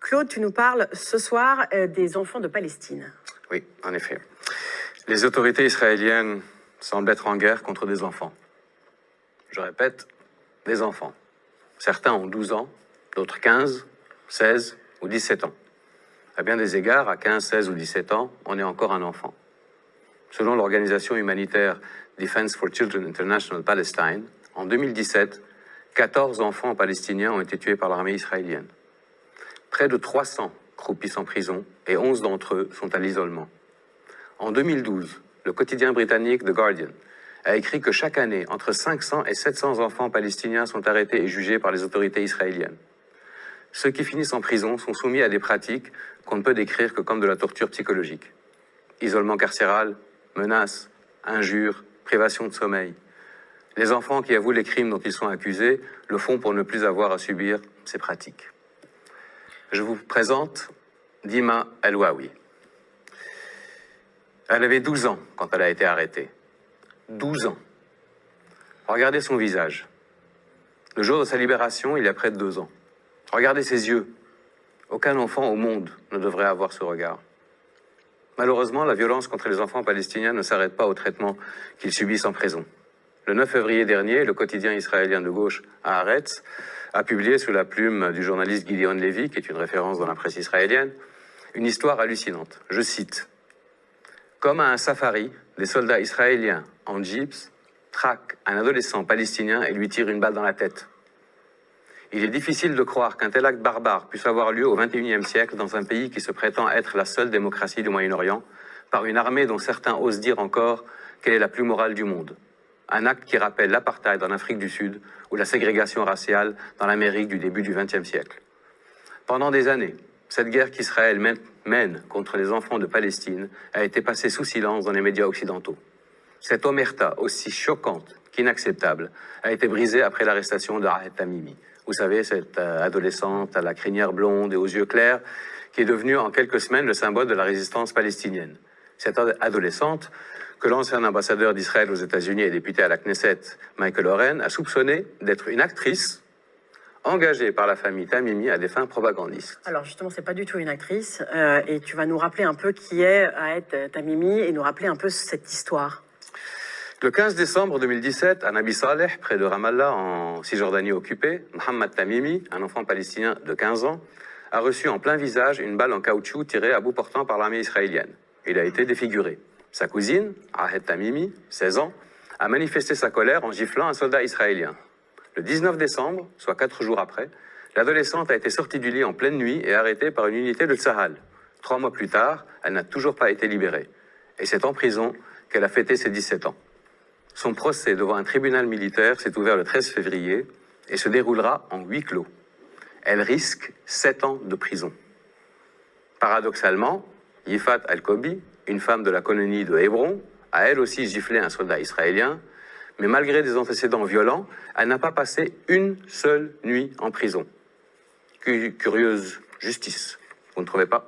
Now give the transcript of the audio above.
Claude, tu nous parles ce soir des enfants de Palestine. Oui, en effet. Les autorités israéliennes semblent être en guerre contre des enfants. Je répète, des enfants. Certains ont 12 ans, d'autres 15, 16 ou 17 ans. À bien des égards, à 15, 16 ou 17 ans, on est encore un enfant. Selon l'organisation humanitaire Defense for Children International Palestine, en 2017, 14 enfants palestiniens ont été tués par l'armée israélienne. Près de 300 croupissent en prison et 11 d'entre eux sont à l'isolement. En 2012, le quotidien britannique The Guardian a écrit que chaque année, entre 500 et 700 enfants palestiniens sont arrêtés et jugés par les autorités israéliennes. Ceux qui finissent en prison sont soumis à des pratiques qu'on ne peut décrire que comme de la torture psychologique. Isolement carcéral, menaces, injures, privation de sommeil. Les enfants qui avouent les crimes dont ils sont accusés le font pour ne plus avoir à subir ces pratiques. Je vous présente Dima El-Wawi. Elle avait 12 ans quand elle a été arrêtée. 12 ans. Regardez son visage. Le jour de sa libération, il y a près de 2 ans. Regardez ses yeux. Aucun enfant au monde ne devrait avoir ce regard. Malheureusement, la violence contre les enfants palestiniens ne s'arrête pas au traitement qu'ils subissent en prison. Le 9 février dernier, le quotidien israélien de gauche Haaretz a publié sous la plume du journaliste Gideon Levy, qui est une référence dans la presse israélienne, une histoire hallucinante. Je cite. Comme à un safari, des soldats israéliens en jeeps traquent un adolescent palestinien et lui tirent une balle dans la tête. Il est difficile de croire qu'un tel acte barbare puisse avoir lieu au XXIe siècle dans un pays qui se prétend être la seule démocratie du Moyen-Orient, par une armée dont certains osent dire encore qu'elle est la plus morale du monde. Un acte qui rappelle l'apartheid en Afrique du Sud ou la ségrégation raciale dans l'Amérique du début du XXe siècle. Pendant des années, cette guerre qu'Israël mène contre les enfants de Palestine a été passée sous silence dans les médias occidentaux. Cette omerta, aussi choquante qu'inacceptable, a été brisée après l'arrestation de Ahed Tamimi. Vous savez, cette adolescente à la crinière blonde et aux yeux clairs, qui est devenue en quelques semaines le symbole de la résistance palestinienne. Cette adolescente, que l'ancien ambassadeur d'Israël aux États-Unis et député à la Knesset, Michael Oren, a soupçonné d'être une actrice engagée par la famille Tamimi à des fins propagandistes. Alors justement, c'est pas du tout une actrice, et tu vas nous rappeler un peu qui est Ahed Tamimi et nous rappeler un peu cette histoire. Le 15 décembre 2017, à Nabi Saleh, près de Ramallah, en Cisjordanie occupée, Mohamed Tamimi, un enfant palestinien de 15 ans, a reçu en plein visage une balle en caoutchouc tirée à bout portant par l'armée israélienne. Il a été défiguré. Sa cousine, Ahed Tamimi, 16 ans, a manifesté sa colère en giflant un soldat israélien. Le 19 décembre, soit 4 jours après, l'adolescente a été sortie du lit en pleine nuit et arrêtée par une unité de Tsahal. 3 mois plus tard, elle n'a toujours pas été libérée. Et c'est en prison qu'elle a fêté ses 17 ans. Son procès devant un tribunal militaire s'est ouvert le 13 février et se déroulera en huis clos. Elle risque 7 ans de prison. Paradoxalement, Yifat Al-Kobi, une femme de la colonie de Hébron, a elle aussi giflé un soldat israélien, mais malgré des antécédents violents, elle n'a pas passé une seule nuit en prison. Curieuse justice, vous ne trouvez pas ?